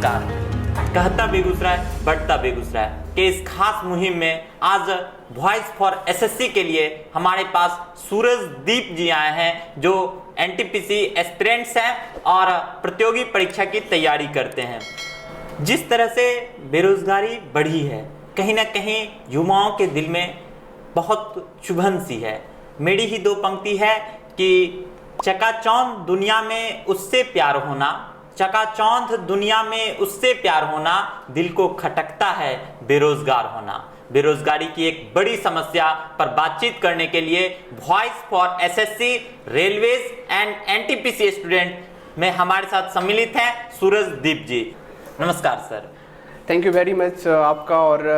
नमस्कार। कहता बेगूसराय बढ़ता बेगूसराय के इस खास मुहिम में आज वॉइस फॉर एसएससी के लिए हमारे पास सूरजदीप जी आए हैं, जो एनटीपीसी एस्पिरेंट्स हैं और प्रतियोगी परीक्षा की तैयारी करते हैं। जिस तरह से बेरोजगारी बढ़ी है, कहीं ना कहीं युवाओं के दिल में बहुत चुभन सी है। मेरी ही दो पंक्ति है कि चकाचौंध दुनिया में उससे प्यार होना, चकाचौंध दुनिया में उससे प्यार होना, दिल को खटकता है बेरोजगार होना। बेरोजगारी की एक बड़ी समस्या पर बातचीत करने के लिए voice for SSC, railways and NTPC student में हमारे साथ सम्मिलित हैं सूरजदीप जी। नमस्कार sir. Thank you very much आपका और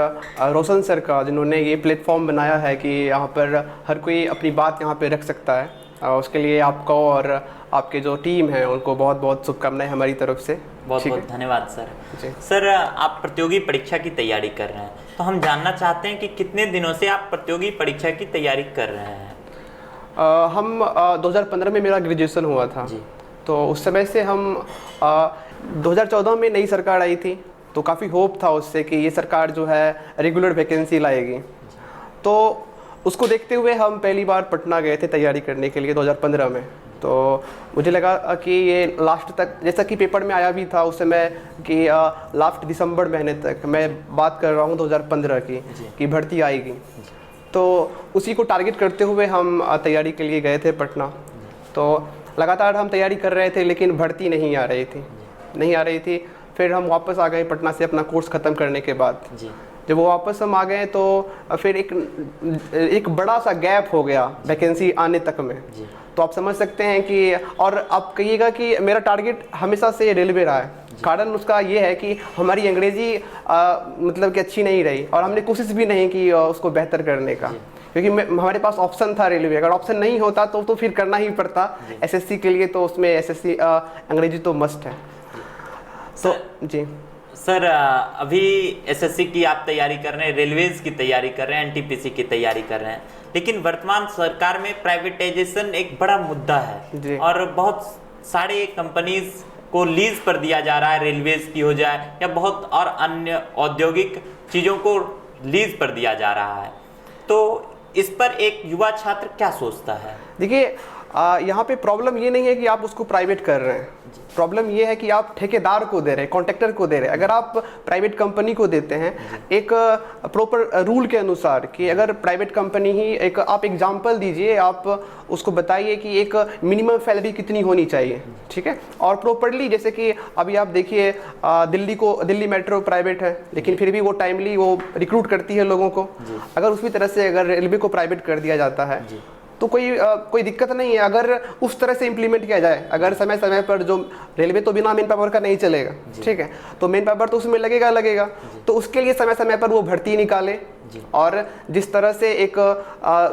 रोशन सर का, जिन्होंने ये प्लेटफॉर्म बनाया है कि यहाँ पर हर कोई अपनी बात यहाँ पे रख सकता है। उसके लिए आपका और आपके जो टीम है उनको बहुत बहुत शुभकामनाएं हमारी तरफ से। बहुत बहुत धन्यवाद सर। सर, आप प्रतियोगी परीक्षा की तैयारी कर रहे हैं, तो हम जानना चाहते हैं कि कितने दिनों से आप प्रतियोगी परीक्षा की तैयारी कर रहे हैं? हम 2015 में मेरा ग्रेजुएशन हुआ था जी। तो उस समय से हम 2014 में नई सरकार आई थी, तो काफ़ी होप था उससे कि ये सरकार जो है रेगुलर वैकेंसी लाएगी। तो उसको देखते हुए हम पहली बार पटना गए थे तैयारी करने के लिए 2015 में। तो मुझे लगा कि ये लास्ट तक, जैसा कि पेपर में आया भी था उस समय कि लास्ट दिसंबर महीने तक, मैं बात कर रहा हूँ 2015 की, कि भर्ती आएगी। तो उसी को टारगेट करते हुए हम तैयारी के लिए गए थे पटना। तो लगातार हम तैयारी कर रहे थे, लेकिन भर्ती नहीं आ रही थी। फिर हम वापस आ गए पटना से अपना कोर्स ख़त्म करने के बाद। जब वो वापस हम आ गए तो फिर एक बड़ा सा गैप हो गया वैकेंसी आने तक में। तो आप समझ सकते हैं कि, और आप कहिएगा कि मेरा टारगेट हमेशा से रेलवे रहा है। कारण उसका ये है कि हमारी अंग्रेज़ी मतलब कि अच्छी नहीं रही, और हमने कोशिश भी नहीं की उसको बेहतर करने का, क्योंकि हमारे पास ऑप्शन था रेलवे। अगर ऑप्शन नहीं होता तो फिर करना ही पड़ता एसएससी के लिए। तो उसमें एसएससी अंग्रेजी तो मस्ट है। तो जी सर, अभी एसएससी की आप तैयारी कर रहे हैं, रेलवेज की तैयारी कर रहे हैं, एनटीपीसी की तैयारी कर रहे हैं, लेकिन वर्तमान सरकार में प्राइवेटाइजेशन एक बड़ा मुद्दा है और बहुत सारे कंपनीज को लीज पर दिया जा रहा है। रेलवेज की हो जाए या बहुत और अन्य औद्योगिक चीज़ों को लीज पर दिया जा रहा है। तो इस पर एक युवा छात्र क्या सोचता है? देखिए, यहाँ पे प्रॉब्लम ये नहीं है कि आप उसको प्राइवेट कर रहे हैं। प्रॉब्लम ये है कि आप ठेकेदार को दे रहे हैं, कॉन्ट्रैक्टर को दे रहे हैं। अगर आप प्राइवेट कंपनी को देते हैं एक प्रॉपर रूल के अनुसार, कि अगर प्राइवेट कंपनी ही आप एग्जांपल दीजिए, आप उसको बताइए कि एक मिनिमम सैलरी कितनी होनी चाहिए, ठीक है, और प्रॉपरली, जैसे कि अभी आप देखिए दिल्ली मेट्रो प्राइवेट है, लेकिन फिर भी वो टाइमली वो रिक्रूट करती है लोगों को। अगर उसी तरह से अगर रेलवे को प्राइवेट कर दिया जाता है तो कोई दिक्कत नहीं है, अगर उस तरह से इम्प्लीमेंट किया जाए। अगर समय समय पर, जो रेलवे तो बिना मेन पावर का नहीं चलेगा, ठीक है, तो मेन पावर तो उसमें लगेगा। तो उसके लिए समय समय पर वो भर्ती निकाले, और जिस तरह से एक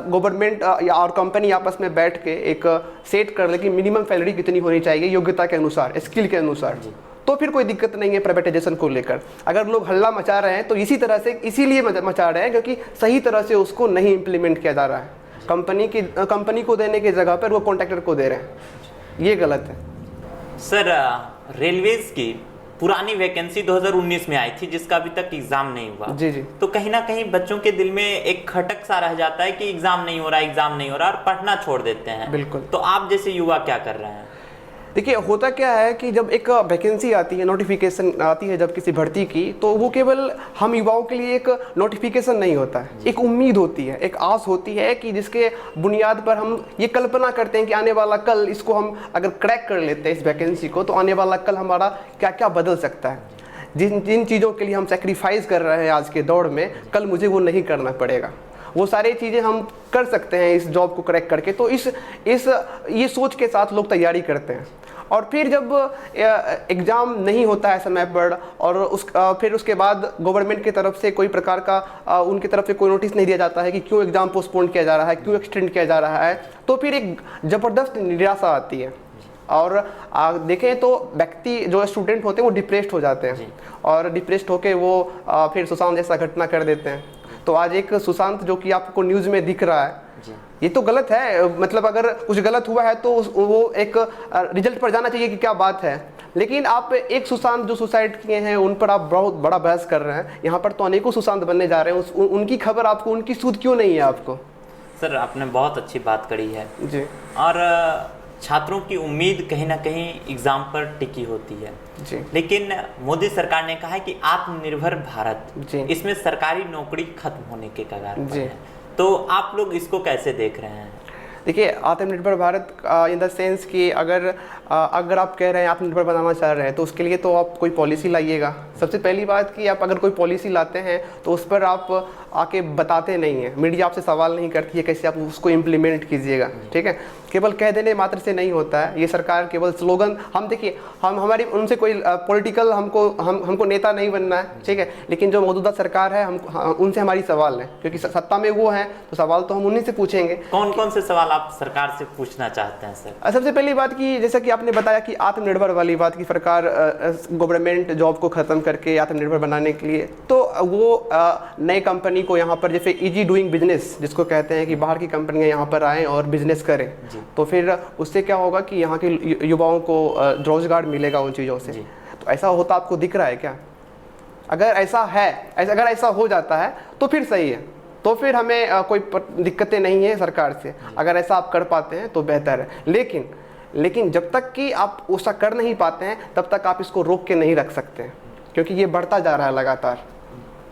गवर्नमेंट और कंपनी आपस में बैठ के एक सेट कर ले कि मिनिमम सैलरी कितनी होनी चाहिए योग्यता के अनुसार, स्किल के अनुसार, तो फिर कोई दिक्कत नहीं है प्राइवेटाइजेशन को लेकर। अगर लोग हल्ला मचा रहे हैं तो इसीलिए मचा रहे हैं क्योंकि सही तरह से उसको नहीं इम्प्लीमेंट किया जा रहा है। कंपनी को देने की जगह पर वो कॉन्ट्रैक्टर को दे रहे हैं, ये गलत है। सर, रेलवेज की पुरानी वैकेंसी 2019 में आई थी, जिसका अभी तक एग्जाम नहीं हुआ। जी। तो कहीं ना कहीं बच्चों के दिल में एक खटक सा रह जाता है कि एग्जाम नहीं हो रहा और पढ़ना छोड़ देते हैं। बिल्कुल। तो आप जैसे युवा क्या कर रहे हैं? देखिए, होता क्या है कि जब एक वैकेंसी आती है, नोटिफिकेशन आती है जब किसी भर्ती की, तो वो केवल हम युवाओं के लिए एक नोटिफिकेशन नहीं होता है, एक उम्मीद होती है, एक आस होती है कि जिसके बुनियाद पर हम ये कल्पना करते हैं कि आने वाला कल इसको हम अगर क्रैक कर लेते हैं इस वैकेंसी को, तो आने वाला कल हमारा क्या क्या बदल सकता है। जिन चीज़ों के लिए हम सेक्रीफाइस कर रहे हैं आज के दौर में, कल मुझे वो नहीं करना पड़ेगा। वो सारी चीज़ें हम कर सकते हैं इस जॉब को क्रैक करके। तो ये सोच के साथ लोग तैयारी करते हैं। और फिर जब एग्ज़ाम नहीं होता है समय पर, और फिर उसके बाद गवर्नमेंट की तरफ से कोई प्रकार का उनकी तरफ से कोई नोटिस नहीं दिया जाता है कि क्यों एग्ज़ाम पोस्टपोन किया जा रहा है, क्यों एक्सटेंड किया जा रहा है, तो फिर एक ज़बरदस्त निराशा आती है। और देखें तो व्यक्ति, जो स्टूडेंट होते हैं, वो डिप्रेस्ड हो जाते हैं, और डिप्रेस्ड होकर वो फिर सुशांत जैसा घटना कर देते हैं। तो आज एक सुशांत जो कि आपको न्यूज़ में दिख रहा है, जी। ये तो गलत है। मतलब अगर कुछ गलत हुआ है तो वो एक रिजल्ट पर जाना चाहिए कि क्या बात है। लेकिन आप एक सुशांत जो सुसाइड किए हैं उन पर आप बहुत बड़ा बहस कर रहे हैं। यहाँ पर तो अनेकों सुशांत बनने जा रहे हैं, उनकी खबर आपको, उनकी सूद क्यों नहीं है आपको? सर आपने बहुत अच्छी बात करी है जी। और छात्रों की उम्मीद कहीं ना कहीं एग्जाम पर टिकी होती है जी। लेकिन मोदी सरकार ने कहा है कि आत्मनिर्भर भारत, जी। इसमें सरकारी नौकरी खत्म होने के कगार पर जी। है। तो आप लोग इसको कैसे देख रहे हैं? देखिए, आत्मनिर्भर भारत इन द सेंस कि अगर आप कह रहे हैं आत्मनिर्भर बनाना चाह रहे हैं तो उसके लिए तो आप कोई पॉलिसी लाइएगा। सबसे पहली बात कि आप अगर कोई पॉलिसी लाते हैं तो उस पर आप आके बताते नहीं हैं, मीडिया आपसे सवाल नहीं करती है कैसे आप उसको इम्प्लीमेंट कीजिएगा। ठीक है, केवल कह देने मात्र से नहीं होता है। ये सरकार केवल स्लोगन, हम देखिए हम हमारी उनसे कोई पॉलिटिकल हमको नेता नहीं बनना है, ठीक है, लेकिन जो मौजूदा सरकार है उनसे हमारी सवाल है, क्योंकि सत्ता में वो हैं तो सवाल तो हम उन्हीं से पूछेंगे। कौन कौन से सवाल आप सरकार से पूछना चाहते हैं सर? सबसे पहली बात कि जैसा कि आपने बताया कि आत्मनिर्भर वाली बात की सरकार गवर्नमेंट जॉब को ख़त्म करके आत्मनिर्भर बनाने के लिए, तो वो नई कंपनी को यहाँ पर जैसे इजी डूइंग बिजनेस जिसको कहते हैं कि बाहर की कंपनियाँ यहाँ पर आएँ और बिजनेस करें, तो फिर उससे क्या होगा कि यहाँ के युवाओं को रोजगार मिलेगा उन चीज़ों से। तो ऐसा होता आपको दिख रहा है क्या? अगर ऐसा है, अगर ऐसा हो जाता है तो फिर सही है, तो फिर हमें कोई दिक्कतें नहीं है सरकार से। अगर ऐसा आप कर पाते हैं तो बेहतर है, लेकिन जब तक कि आप ऐसा कर नहीं पाते हैं तब तक आप इसको रोक के नहीं रख सकते, क्योंकि ये बढ़ता जा रहा है लगातार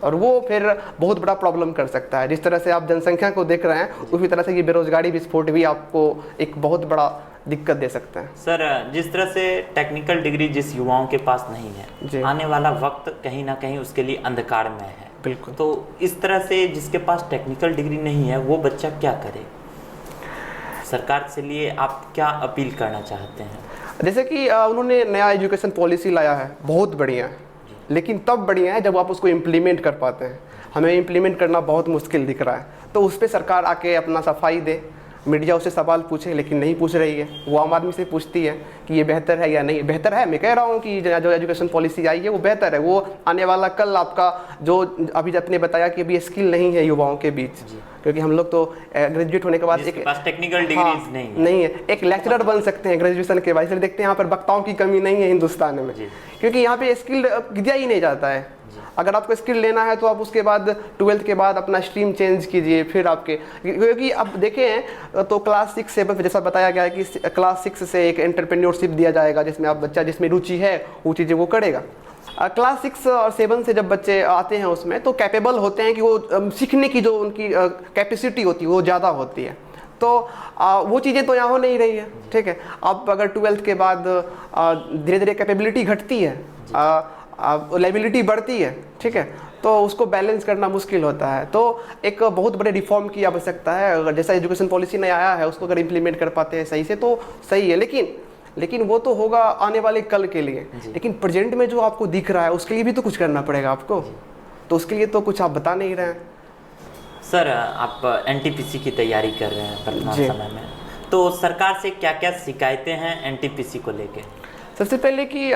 और वो फिर बहुत बड़ा प्रॉब्लम कर सकता है। जिस तरह से आप जनसंख्या को देख रहे हैं उसी तरह से ये बेरोजगारी विस्फोट भी आपको एक बहुत बड़ा दिक्कत दे सकता है। सर जिस तरह से टेक्निकल डिग्री जिस युवाओं के पास नहीं है, आने वाला वक्त कहीं ना कहीं उसके लिए अंधकार में है। बिल्कुल। तो इस तरह से जिसके पास टेक्निकल डिग्री नहीं है वो बच्चा क्या करे? सरकार से लिए आप क्या अपील करना चाहते हैं? जैसे कि उन्होंने नया एजुकेशन पॉलिसी लाया है, बहुत बढ़िया है, लेकिन तब बढ़िया है जब आप उसको इम्प्लीमेंट कर पाते हैं। हमें इम्प्लीमेंट करना बहुत मुश्किल दिख रहा है, तो उस पर सरकार आके अपना सफाई दे। मीडिया उससे सवाल पूछे लेकिन नहीं पूछ रही है, वो आम आदमी से पूछती है कि ये बेहतर है या नहीं बेहतर है। मैं कह रहा हूँ कि जो एजुकेशन पॉलिसी आई है वो बेहतर है। वो आने वाला कल आपका जो अभी आपने बताया कि अभी स्किल नहीं है युवाओं के बीच, क्योंकि हम लोग तो ग्रेजुएट होने के बाद एक टेक्निकल डिग्रीज नहीं है, एक लेक्चरर बन सकते हैं ग्रेजुएशन के बाद। इसलिए देखते हैं यहाँ पर वक्ताओं की कमी नहीं है हिंदुस्तान में, क्योंकि यहाँ पे स्किल दिया ही नहीं जाता है। अगर आपको स्किल लेना है तो आप उसके बाद 12th के बाद अपना स्ट्रीम चेंज कीजिए, फिर आपके, क्योंकि अब देखें तो क्लास 6 से जैसा बताया गया है कि क्लास 6 से एक एंटरप्रेन्योरशिप दिया जाएगा जिसमें आप बच्चा जिसमें रुचि है वो चीज़ें वो करेगा। क्लास 6 और 7 से जब बच्चे आते हैं उसमें तो कैपेबल होते हैं कि वो सीखने की जो उनकी कैपेसिटी होती है वो ज़्यादा होती है, तो वो चीज़ें तो यहाँ हो नहीं रही है। ठीक है, अब अगर 12th के बाद धीरे धीरे कैपेबिलिटी घटती है, लाइबिलिटी बढ़ती है, ठीक है, तो उसको बैलेंस करना मुश्किल होता है। तो एक बहुत बड़े रिफॉर्म की आवश्यकता है। अगर जैसा एजुकेशन पॉलिसी नया आया है उसको अगर इम्प्लीमेंट कर पाते हैं सही से तो सही है, लेकिन वो तो होगा आने वाले कल के लिए। लेकिन प्रेजेंट में जो आपको दिख रहा है उसके लिए भी तो कुछ करना पड़ेगा आपको, तो उसके लिए तो कुछ आप बता नहीं रहे हैं। सर आप NTPC की तैयारी कर रहे हैं वर्तमान समय में, तो सरकार से क्या क्या शिकायतें हैं NTPC को लेके? सबसे पहले कि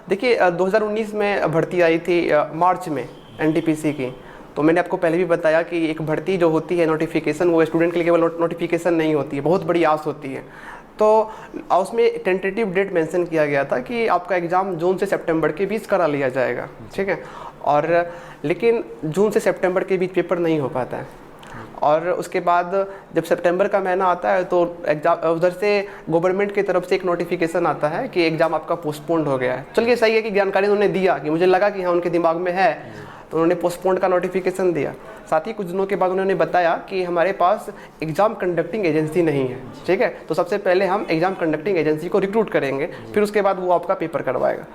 देखिए 2019 में भर्ती आई थी मार्च में NTPC की, तो मैंने आपको पहले भी बताया कि एक भर्ती जो होती है नोटिफिकेशन, वो स्टूडेंट के लिए केवल नोटिफिकेशन नहीं होती है, बहुत बड़ी आस होती है। तो उसमें टेंटेटिव डेट मेंशन किया गया था कि आपका एग्ज़ाम जून से सितंबर के बीच करा लिया जाएगा, ठीक है, और लेकिन जून से सितंबर के बीच पेपर नहीं हो पाता है। और उसके बाद जब सितंबर का महीना आता है तो एग्ज़ाम उधर से गवर्नमेंट की तरफ से एक नोटिफिकेशन आता है कि एग्ज़ाम आपका पोस्टपोन्ड हो गया है। चलिए सही है कि जानकारी उन्होंने दिया कि मुझे लगा कि हाँ उनके दिमाग में है, तो उन्होंने पोस्टपोन्ड का नोटिफिकेशन दिया। साथ ही कुछ दिनों के बाद उन्होंने बताया कि हमारे पास एग्ज़ाम कंडक्टिंग एजेंसी नहीं है, ठीक है, तो सबसे पहले हम एग्ज़ाम कंडक्टिंग एजेंसी को रिक्रूट करेंगे, फिर उसके बाद वो आपका पेपर करवाएगा।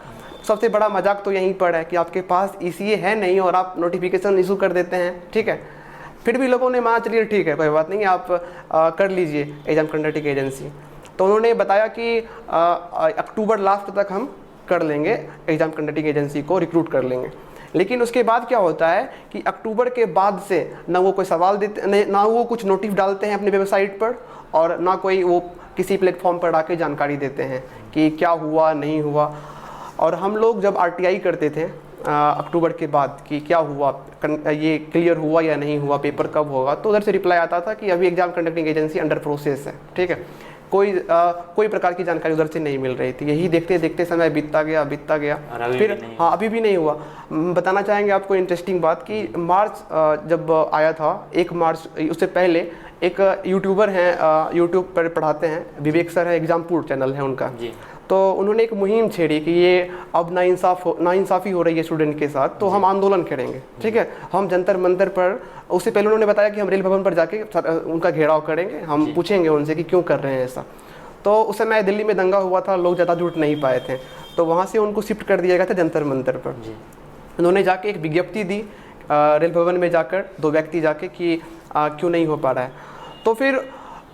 सबसे बड़ा मजाक तो यहीं पर है कि आपके पास ECA है नहीं और आप नोटिफिकेशन इशू कर देते हैं, ठीक है। फिर भी लोगों ने माना चलिए ठीक है कोई बात नहीं, आप कर लीजिए एग्ज़ाम कंडक्टिंग एजेंसी। तो उन्होंने बताया कि अक्टूबर लास्ट तक हम कर लेंगे, एग्ज़ाम कंडक्टिंग एजेंसी को रिक्रूट कर लेंगे। लेकिन उसके बाद क्या होता है कि अक्टूबर के बाद से ना वो कोई सवाल देते, ना वो कुछ नोटिस डालते हैं अपने वेबसाइट पर, और ना कोई वो किसी प्लेटफॉर्म पर आके जानकारी देते हैं कि क्या हुआ नहीं हुआ। और हम लोग जब RTI करते थे अक्टूबर के बाद कि क्या हुआ, ये क्लियर हुआ या नहीं हुआ, पेपर कब होगा, तो उधर से रिप्लाई आता था कि अभी exam conducting agency under process है, ठीक है। कोई प्रकार की जानकारी उधर से नहीं मिल रही थी। यही देखते देखते समय बीतता गया। फिर हाँ, अभी भी नहीं हुआ। बताना चाहेंगे आपको इंटरेस्टिंग बात कि मार्च जब आया था, 1 मार्च, उससे पहले एक यूट्यूबर हैं, यूट्यूब पर पढ़ाते हैं, विवेक सर है, एग्जामपुर चैनल है उनका जी। तो उन्होंने एक मुहिम छेड़ी कि ये अब नाइंसाफ़ी हो रही है स्टूडेंट के साथ, तो हम आंदोलन करेंगे, ठीक है। हम जंतर मंतर पर, उससे पहले उन्होंने बताया कि हम रेल भवन पर जाके उनका घेराव करेंगे, हम पूछेंगे उनसे कि क्यों कर रहे हैं ऐसा। तो उस समय दिल्ली में दंगा हुआ था, लोग ज़्यादा जुट नहीं पाए थे, तो वहाँ से उनको शिफ्ट कर दिया गया था जंतर मंतर पर। उन्होंने जाके एक विज्ञप्ति दी रेल भवन में जाकर, 2 व्यक्ति जाके कि क्यों नहीं हो पा रहा है। तो फिर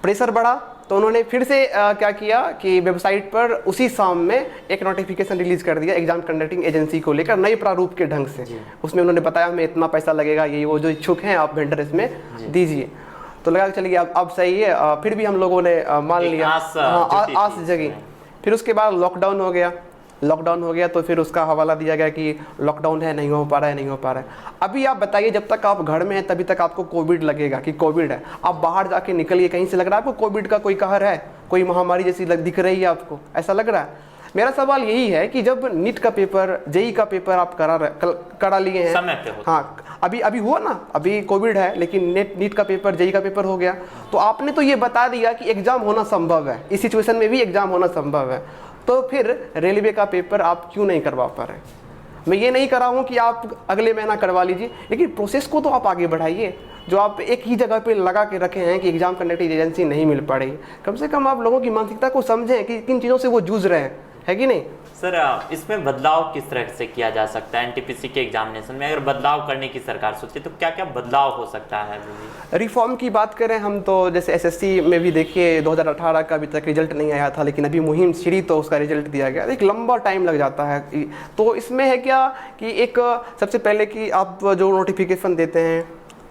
प्रेशर बढ़ा, तो उन्होंने फिर से क्या किया कि वेबसाइट पर उसी शाम में एक नोटिफिकेशन रिलीज़ कर दिया एग्जाम कंडक्टिंग एजेंसी को लेकर, नए प्रारूप के ढंग से। उसमें उन्होंने बताया हमें इतना पैसा लगेगा, ये वो जो इच्छुक हैं आप वेंडर इसमें दीजिए। तो लगा चलिए अब सही है। फिर भी हम लोगों ने मान लिया, आस जगी। फिर उसके बाद लॉकडाउन हो गया, तो फिर उसका हवाला दिया गया कि लॉकडाउन है, नहीं हो पा रहा है। अभी आप बताइए, जब तक आप घर में हैं तभी तक आपको कोविड लगेगा कि कोविड है। आप बाहर जाके निकलिए, कहीं से लग रहा है आपको कोविड का कोई कहर है, कोई महामारी जैसी दिख रही है आपको, ऐसा लग रहा है? मेरा सवाल यही है कि जब नीट का पेपर, जेई का पेपर आप करा लिए हैं समय पे होता। हाँ, अभी हुआ ना, अभी कोविड है लेकिन नीट का पेपर, जेई का पेपर हो गया, तो आपने तो ये बता दिया कि एग्जाम होना संभव है, इस सिचुएशन में भी एग्जाम होना संभव है, तो फिर रेलवे का पेपर आप क्यों नहीं करवा पा रहे? मैं ये नहीं कर रहा हूँ कि आप अगले महीना करवा लीजिए, लेकिन प्रोसेस को तो आप आगे बढ़ाइए। जो आप एक ही जगह पे लगा के रखे हैं कि एग्जाम कंडक्टिंग एजेंसी नहीं मिल पा रही, कम से कम आप लोगों की मानसिकता को समझें कि किन चीज़ों से वो जूझ रहे हैं, है कि नहीं? सर, इसमें बदलाव किस तरह से किया जा सकता है? एनटीपीसी के एग्जामिनेशन में अगर बदलाव करने की सरकार सोचे तो क्या क्या बदलाव हो सकता है? रिफॉर्म की बात करें हम तो जैसे एसएससी में भी देखिए 2018 का अभी तक रिजल्ट नहीं आया था, लेकिन अभी मुहिम छिड़ी तो उसका रिजल्ट दिया गया। एक लंबा टाइम लग जाता है। तो इसमें है क्या कि एक सबसे पहले कि आप जो नोटिफिकेशन देते हैं,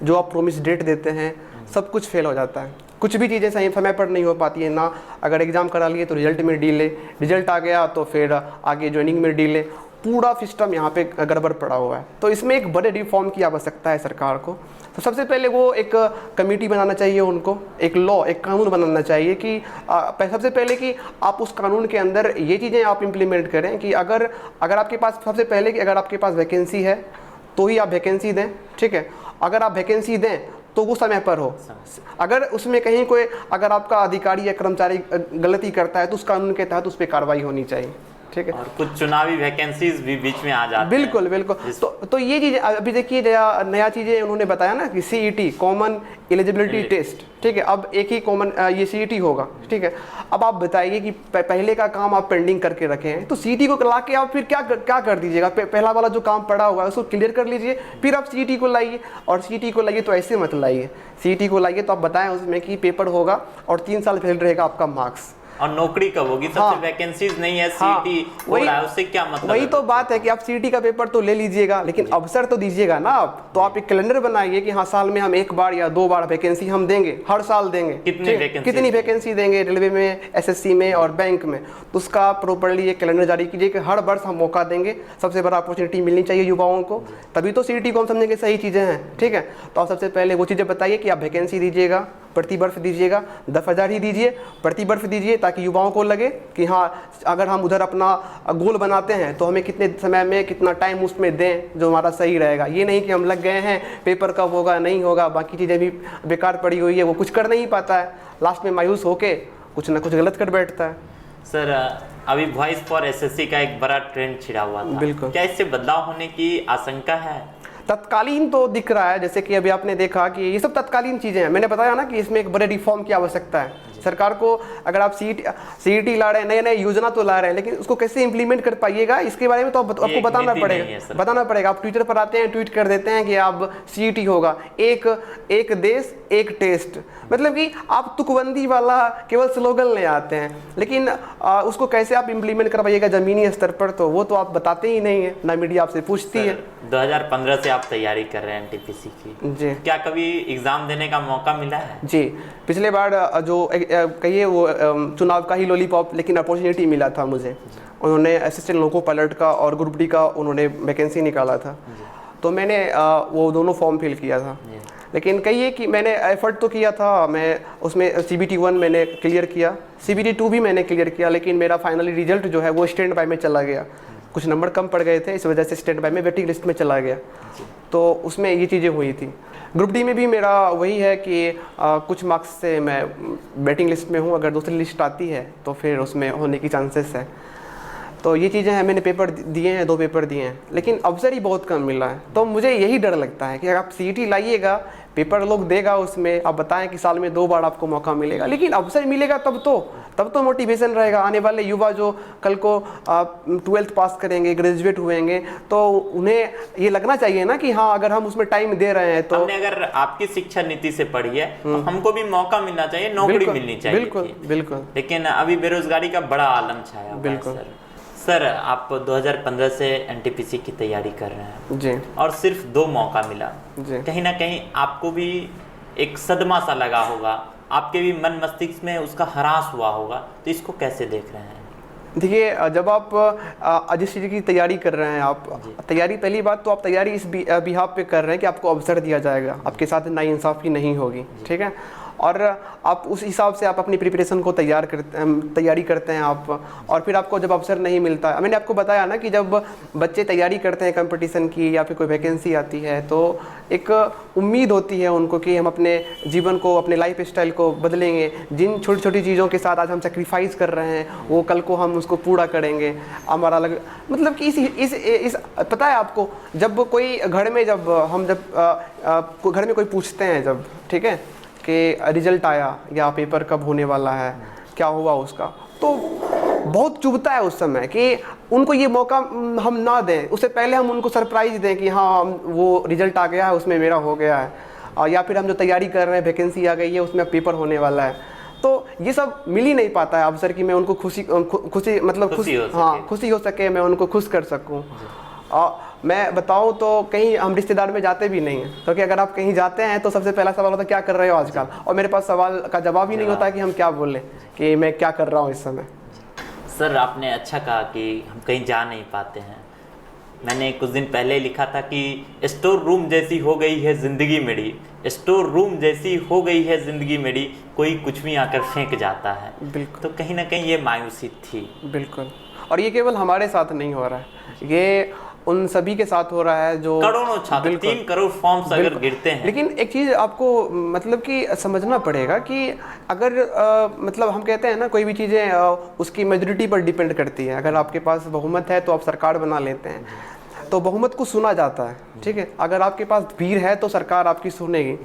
जो आप प्रोमिस डेट देते हैं, सब कुछ फेल हो जाता है। कुछ भी चीज़ें सही समय पर नहीं हो पाती है ना। अगर एग्ज़ाम करा लिए तो रिजल्ट में डिले, रिजल्ट आ गया तो फिर आगे ज्वाइनिंग में डिले, पूरा सिस्टम यहाँ पे गड़बड़ पड़ा हुआ है। तो इसमें एक बड़े रिफॉर्म की आवश्यकता है सरकार को। तो सबसे पहले वो एक कमेटी बनाना चाहिए, उनको एक एक कानून बनाना चाहिए कि सबसे पहले कि आप उस कानून के अंदर ये चीज़ें आप इम्प्लीमेंट करें कि अगर आपके पास, सबसे पहले कि अगर आपके पास वैकेंसी है तो ही आप वैकेंसी दें, ठीक है। अगर आप वैकेंसी दें तो वो समय पर हो। अगर उसमें कहीं कोई, अगर आपका अधिकारी या कर्मचारी गलती करता है तो उस कानून के तहत उस पर कार्रवाई होनी चाहिए, ठीक है। और कुछ चुनावी वैकेंसीज भी बीच में आ जाती हैं। बिल्कुल। तो ये चीज़ अभी देखिए, नया चीज़ें उन्होंने बताया ना कि CET, कॉमन एलिजिबिलिटी टेस्ट, ठीक है। अब एक ही कॉमन ये CET होगा, ठीक है। अब आप बताइए कि पहले का काम आप पेंडिंग करके रखे हैं, तो CET को ला के आप फिर क्या कर दीजिएगा? पहला वाला जो काम पड़ा हुआ है उसको क्लियर कर लीजिए, फिर आप CET को लाइए। और CET को लाइए तो ऐसे मत लाइए, CET को लाइए तो आप बताएं उसमें कि पेपर होगा और 3 साल फेल रहेगा आपका मार्क्स। और नौकरी कब होगी? सबसे वैकेंसीज नहीं है, CET हो रहा है, उससे क्या मतलब? वही तो बात है कि आप CET का पेपर तो ले लीजिएगा, लेकिन अवसर तो दीजिएगा ना आप। तो आप एक कैलेंडर बनाइए कि हाँ, साल में हम 1 बार या 2 बार वैकेंसी हम देंगे, हर साल देंगे। कितनी वैकेंसी देंगे रेलवे में, SSC में और बैंक में, तो उसका प्रॉपर्ली एक कैलेंडर जारी कीजिए कि हर वर्ष हम मौका देंगे। सबसे बड़ा अपॉर्चुनिटी मिलनी चाहिए युवाओं को, तभी तो CET को हम समझेंगे सही चीज़ें हैं, ठीक है। तो आप सबसे पहले वो चीज़ें बताइए कि आप वैकेंसी दीजिएगा, प्रति वर्ष दीजिएगा, 10,000 ही दीजिए, प्रति वर्ष दीजिए, ताकि युवाओं को लगे कि हाँ, अगर हम उधर अपना गोल बनाते हैं तो हमें कितने समय में कितना टाइम उसमें दें जो हमारा सही रहेगा। ये नहीं कि हम लग गए हैं, पेपर कब होगा नहीं होगा, बाकी चीज़ें भी बेकार पड़ी हुई है, वो कुछ कर नहीं पाता है, लास्ट में मायूस होके कुछ ना कुछ गलत कर बैठता है। सर, अभी वॉइस फॉर SSC का एक बड़ा ट्रेंड छिड़ा हुआ था, बिल्कुल। क्या इससे बदलाव होने की आशंका है? तत्कालीन तो दिख रहा है, जैसे कि अभी आपने देखा कि ये सब तत्कालीन चीज़ें हैं। मैंने बताया ना कि इसमें एक बड़े रिफॉर्म की आवश्यकता है सरकार को। अगर आप CET ला रहे हैं, नए योजना तो ला रहे हैं, लेकिन उसको कैसे इंप्लीमेंट कर पाइएगा इसके बारे में तो आपको बताना पड़ेगा। आप ट्विटर पर आते हैं, ट्वीट कर देते हैं कि अब CET होगा, एक देश एक टेस्ट, मतलब कि आप तुकबंदी वाला केवल स्लोगन ले आते हैं, लेकिन उसको कैसे आप इम्प्लीमेंट करवाइएगा ज़मीनी स्तर पर, तो वो तो आप बताते ही नहीं है, ना मीडिया आपसे पूछती है। 2015 से आप तैयारी कर रहे हैं एनटीपीसी की, जी क्या कभी एग्जाम देने का मौका मिला है? जी, पिछले बार जो कहिए वो चुनाव का ही लॉलीपॉप, लेकिन अपॉर्चुनिटी मिला था मुझे। उन्होंने असिस्टेंट लोको पायलट का और ग्रुप डी का उन्होंने वैकेंसी निकाला था, तो मैंने वो दोनों फॉर्म फिल किया था। लेकिन कहिए कि मैंने एफर्ट तो किया था, मैं उसमें CBT 1 मैंने क्लियर किया, CBT 2 भी मैंने क्लियर किया, लेकिन मेरा फाइनली रिजल्ट जो है वो स्टैंड बाय में चला गया। कुछ नंबर कम पड़ गए थे, इस वजह से स्टैंड बाय में वेटिंग लिस्ट में चला गया। तो उसमें ये चीज़ें हुई थी। ग्रुप डी में भी मेरा वही है कि कुछ मार्क्स से मैं वेटिंग लिस्ट में हूँ, अगर दूसरी लिस्ट आती है तो फिर उसमें होने की चांसेस है। तो ये चीज़ें हैं, मैंने पेपर दिए हैं, 2 पेपर दिए हैं, लेकिन अवसर ही बहुत कम मिला है। तो मुझे यही डर लगता है कि अगर आप CET लाइएगा, पेपर लोग देगा, उसमें आप बताएं कि साल में 2 बार आपको मौका मिलेगा, लेकिन अवसर मिलेगा तब तो मोटिवेशन रहेगा। आने वाले युवा जो कल को 12th पास करेंगे, ग्रेजुएट हुएंगे, तो उन्हें ये लगना चाहिए ना कि हाँ, अगर हम उसमें टाइम दे रहे हैं तो। हमने अगर आपकी शिक्षा नीति से पढ़ी है तो हमको भी मौका मिलना चाहिए, नौकरी मिलनी चाहिए। बिल्कुल बिल्कुल। लेकिन अभी बेरोजगारी का बड़ा आलम छाया हुआ है। सर, आप 2015 से एनटीपीसी की तैयारी कर रहे हैं जी, और सिर्फ 2 मौका मिला जी। कहीं ना कहीं आपको भी एक सदमा सा लगा होगा, आपके भी मन मस्तिष्क में उसका ह्रास हुआ होगा, तो इसको कैसे देख रहे हैं? देखिए, जब आप जिस चीज़ की तैयारी कर रहे हैं, आप तैयारी, पहली बात तो आप तैयारी इस बिहाफ पे कर रहे हैं कि आपको अवसर दिया जाएगा, आपके साथ नाइंसाफ़ी नहीं होगी, ठीक है, और आप उस हिसाब से आप अपनी प्रिपरेशन को तैयारी करते हैं आप, और फिर आपको जब अवसर नहीं मिलता, मैंने आपको बताया ना कि जब बच्चे तैयारी करते हैं कंपटीशन की या फिर कोई वैकेंसी आती है, तो एक उम्मीद होती है उनको कि हम अपने जीवन को, अपने लाइफ स्टाइल को बदलेंगे, जिन छोटी छोटी चीज़ों के साथ आज हम सेक्रीफाइस कर रहे हैं वो कल को हम उसको पूरा करेंगे। हमारा अलग मतलब कि इस पता है आपको, जब कोई घर में घर में कोई पूछते हैं जब, ठीक है, कि रिजल्ट आया या पेपर कब होने वाला है, क्या हुआ उसका, तो बहुत चुभता है उस समय कि उनको ये मौका हम ना दें, उससे पहले हम उनको सरप्राइज़ दें कि हाँ, वो रिजल्ट आ गया है, उसमें मेरा हो गया है, और या फिर हम जो तैयारी कर रहे हैं, वैकेंसी आ गई है, उसमें पेपर होने वाला है। तो ये सब मिल ही नहीं पाता है अवसर कि मैं उनको खुशी मतलब खुशी हो सके, मैं उनको खुश कर सकूँ। और मैं बताऊं तो कहीं हम रिश्तेदार में जाते भी नहीं हैं, क्योंकि अगर आप कहीं जाते हैं तो सबसे पहला सवाल होता है क्या कर रहे हो आजकल, और मेरे पास सवाल का जवाब ही नहीं होता कि हम क्या बोलें कि मैं क्या कर रहा हूं इस समय। सर, आपने अच्छा कहा कि हम कहीं जा नहीं पाते हैं। मैंने कुछ दिन पहले लिखा था कि स्टोर रूम जैसी हो गई है ज़िंदगी मेरी, स्टोर रूम जैसी हो गई है ज़िंदगी मेरी, कोई कुछ भी आकर फेंक जाता है। बिल्कुल। तो कहीं ना कहीं ये मायूसी थी। बिल्कुल, और ये केवल हमारे साथ नहीं हो रहा है, ये उन सभी के साथ हो रहा है जो करोड़ों छात्र, 3 करोड़ फॉर्म्स अगर गिरते हैं। लेकिन एक चीज़ आपको मतलब कि समझना पड़ेगा कि अगर मतलब हम कहते हैं ना, कोई भी चीज़ें उसकी मेजॉरिटी पर डिपेंड करती है। अगर आपके पास बहुमत है तो आप सरकार बना लेते हैं, तो बहुमत को सुना जाता है, ठीक है। अगर आपके पास भीड़ है तो सरकार आपकी सुनेगी।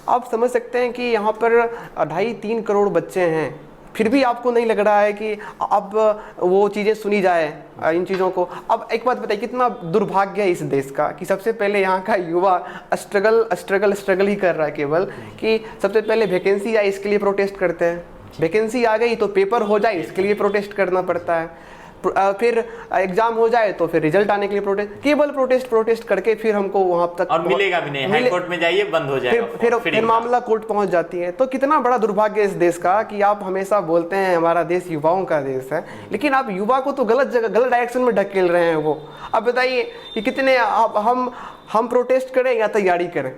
आप समझ सकते हैं कि यहाँ पर 2.5-3 करोड़ बच्चे हैं, फिर भी आपको नहीं लग रहा है कि अब वो चीज़ें सुनी जाए, इन चीज़ों को। अब एक बात बताइए, कितना दुर्भाग्य है इस देश का कि सबसे पहले यहाँ का युवा स्ट्रगल ही कर रहा है, केवल कि सबसे पहले वैकेंसी आई इसके लिए प्रोटेस्ट करते हैं, वैकेंसी आ गई तो पेपर हो जाए इसके लिए प्रोटेस्ट करना पड़ता है, फिर एग्जाम हो जाए तो फिर रिजल्ट आने के लिए केवल प्रोटेस्ट करके फिर हमको वहां तक, और मिलेगा भी नहीं, हाई कोर्ट में जाइए बंद हो जाएगा, फिर मामला कोर्ट पहुंच जाती है। तो कितना बड़ा दुर्भाग्य इस देश का कि आप हमेशा बोलते हैं हमारा देश युवाओं का देश है, लेकिन आप युवा को तो गलत जगह, गलत डायरेक्शन में ढकेल रहे हैं। वो अब बताइए कि कितने हम प्रोटेस्ट करें या तैयारी करें।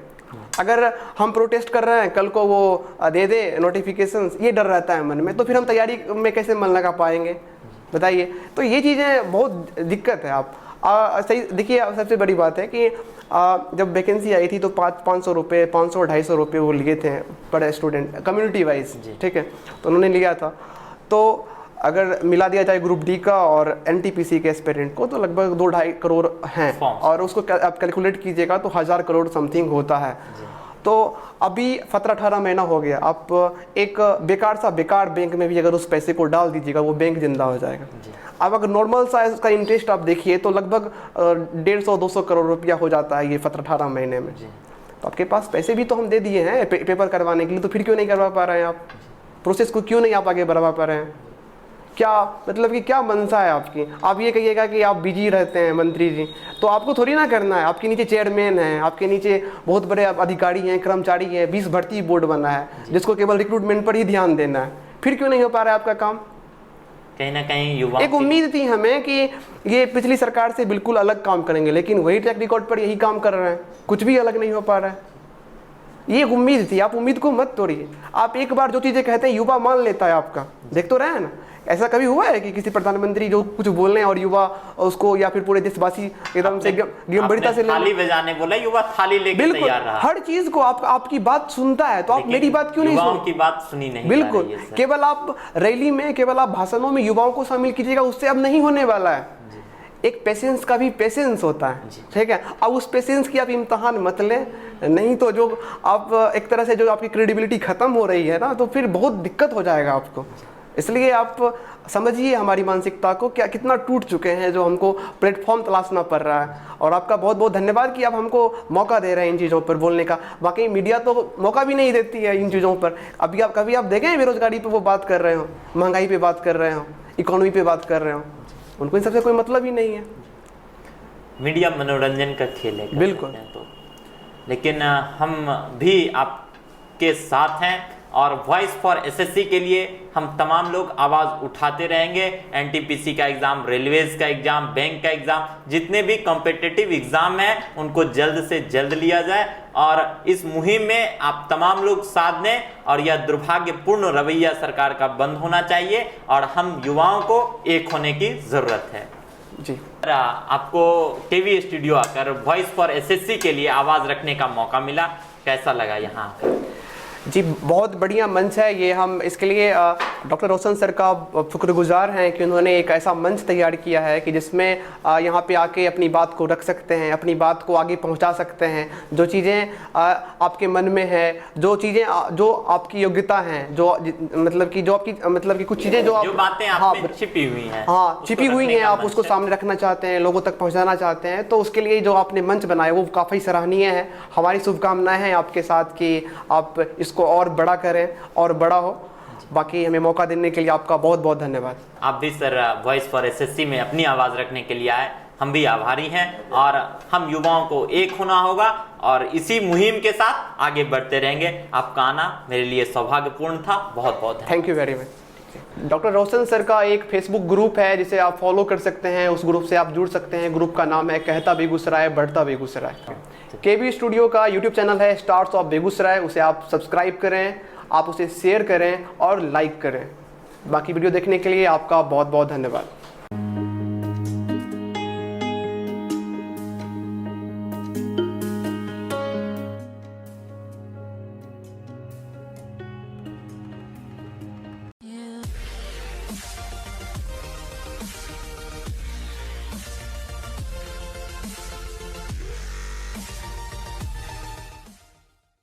अगर हम प्रोटेस्ट कर रहे हैं, कल को वो दे दे नोटिफिकेशन, ये डर रहता है मन में, तो फिर हम तैयारी में कैसे मन लगा पाएंगे, बताइए। तो ये चीज़ें बहुत दिक्कत है। आप सही देखिए, सबसे बड़ी बात है कि जब वैकेंसी आई थी तो 500 रुपये, 500-250 रुपये वो लिए थे पर स्टूडेंट, कम्युनिटी वाइज, ठीक है, तो उन्होंने लिया था। तो अगर मिला दिया जाए ग्रुप डी का और एनटीपीसी के एस्पिरेंट को, तो लगभग 2-2.5 करोड़ हैं, और उसको आप कैलकुलेट कीजिएगा तो 1000 करोड़ समथिंग होता है। तो अभी 17-18 महीना हो गया, आप एक बेकार बैंक में भी अगर उस पैसे को डाल दीजिएगा, वो बैंक जिंदा हो जाएगा। अब अगर नॉर्मल सा इसका इंटरेस्ट आप देखिए तो लगभग 150-200 करोड़ रुपया हो जाता है ये 17-18 महीने में। तो आपके पास पैसे भी तो हम दे दिए हैं पेपर करवाने के लिए, तो फिर क्यों नहीं करवा पा रहे हैं आप? प्रोसेस को क्यों नहीं आप आगे बढ़वा पा रहे हैं? क्या मतलब कि क्या मंशा है आपकी? आप ये कहिएगा कि आप बिजी रहते हैं मंत्री जी, तो आपको थोड़ी ना करना है। आपके नीचे चेयरमैन हैं, आपके नीचे बहुत बड़े अधिकारी हैं, कर्मचारी हैं, 20 भर्ती बोर्ड बना है जिसको केवल रिक्रूटमेंट पर ही ध्यान देना है। फिर क्यों नहीं हो पा रहा है आपका काम? कहीं ना कहीं युवा एक उम्मीद थी हमें कि ये पिछली सरकार से बिल्कुल अलग काम करेंगे, लेकिन वही ट्रैक रिकॉर्ड पर यही काम कर रहे हैं, कुछ भी अलग नहीं हो पा रहा है। ये एक उम्मीद थी, आप उम्मीद को मत तोड़िए। आप एक बार जो चीज़ें कहते हैं युवा मान लेता है आपका, देख तो रहे हैं ना। ऐसा कभी हुआ है कि किसी प्रधानमंत्री जो कुछ बोल रहे हैं और युवा उसको या फिर पूरे देशवासी एकदम से गंभीरता से थाली बजाने बोला, युवा थाली लेके तैयार रहा। हर चीज को आपकी बात सुनता है, तो आप मेरी बात क्यों नहीं सुन? की बात सुनी नहीं। बिल्कुल, केवल आप रैली में, केवल आप भाषणों में युवाओं को शामिल कीजिएगा, उससे अब नहीं होने वाला है। एक पेशेंस का भी पेशेंस होता है, ठीक है। अब उस पेशेंस की आप इम्तहान मत लें, नहीं तो जो आप एक तरह से जो आपकी क्रेडिबिलिटी खत्म हो रही है ना, तो फिर बहुत दिक्कत हो जाएगा आपको। इसलिए आप समझिए हमारी मानसिकता को, क्या कितना टूट चुके हैं, जो हमको प्लेटफॉर्म तलाशना पड़ रहा है। और आपका बहुत बहुत धन्यवाद कि आप हमको मौका दे रहे हैं इन चीज़ों पर बोलने का। वाकई मीडिया तो मौका भी नहीं देती है इन चीज़ों पर। अभी आप कभी आप देखें बेरोजगारी पे वो बात कर रहे हो, महंगाई पे बात कर रहे हो, इकोनॉमी पे बात कर रहे हो, उनको इन सबसे कोई मतलब ही नहीं है। मीडिया मनोरंजन का खेल है, बिल्कुल। तो लेकिन हम भी आपके साथ हैं और वॉइस फॉर एसएससी के लिए हम तमाम लोग आवाज़ उठाते रहेंगे। एनटीपीसी का एग्ज़ाम, रेलवेज का एग्ज़ाम, बैंक का एग्ज़ाम, जितने भी कॉम्पिटिटिव एग्ज़ाम हैं उनको जल्द से जल्द लिया जाए और इस मुहिम में आप तमाम लोग साथ दें। और यह दुर्भाग्यपूर्ण रवैया सरकार का बंद होना चाहिए और हम युवाओं को एक होने की ज़रूरत है जी। आपको टीवी स्टूडियो आकर वॉइस फॉर एसएससी के लिए आवाज़ रखने का मौका मिला, कैसा लगा यहाँ आकर? जी, बहुत बढ़िया मंच है ये। हम इसके लिए डॉक्टर रोशन सर का शुक्रगुजार हैं कि उन्होंने एक ऐसा मंच तैयार किया है कि जिसमें यहाँ पे आके अपनी बात को रख सकते हैं, अपनी बात को आगे पहुँचा सकते हैं। जो चीज़ें आपके मन में है, जो चीज़ें जो आपकी योग्यता हैं, जो मतलब कि जो आपकी मतलब कि कुछ चीज़ें जो बातें आप में छिपी हुई हैं, हाँ छिपी हुई हैं, आप उसको सामने रखना चाहते हैं, लोगों तक पहुँचाना चाहते हैं, तो उसके लिए जो आपने मंच बनाया वो काफ़ी सराहनीय है। हमारी शुभकामनाएँ हैं आपके साथ कि आप इसको और बड़ा करें और बड़ा हो। बाकी हमें मौका देने के लिए आपका बहुत बहुत धन्यवाद। आप भी सर वॉइस फॉर एसएससी में अपनी आवाज़ रखने के लिए आए, हम भी आभारी हैं। और हम युवाओं को एक होना होगा और इसी मुहिम के साथ आगे बढ़ते रहेंगे। आपका आना मेरे लिए सौभाग्यपूर्ण था, बहुत बहुत thank you very much. Doctor Roshan sir का एक फेसबुक ग्रुप है जिसे आप फॉलो कर सकते हैं, उस ग्रुप से आप जुड़ सकते हैं। ग्रुप का नाम है कहता बेगूसराय बढ़ता बेगूसराय। केबी स्टूडियो का यूट्यूब चैनल है स्टार्स ऑफ बेगूसराय, उसे आप सब्सक्राइब करें, आप उसे शेयर करें और लाइक करें। बाकी वीडियो देखने के लिए आपका बहुत बहुत धन्यवाद।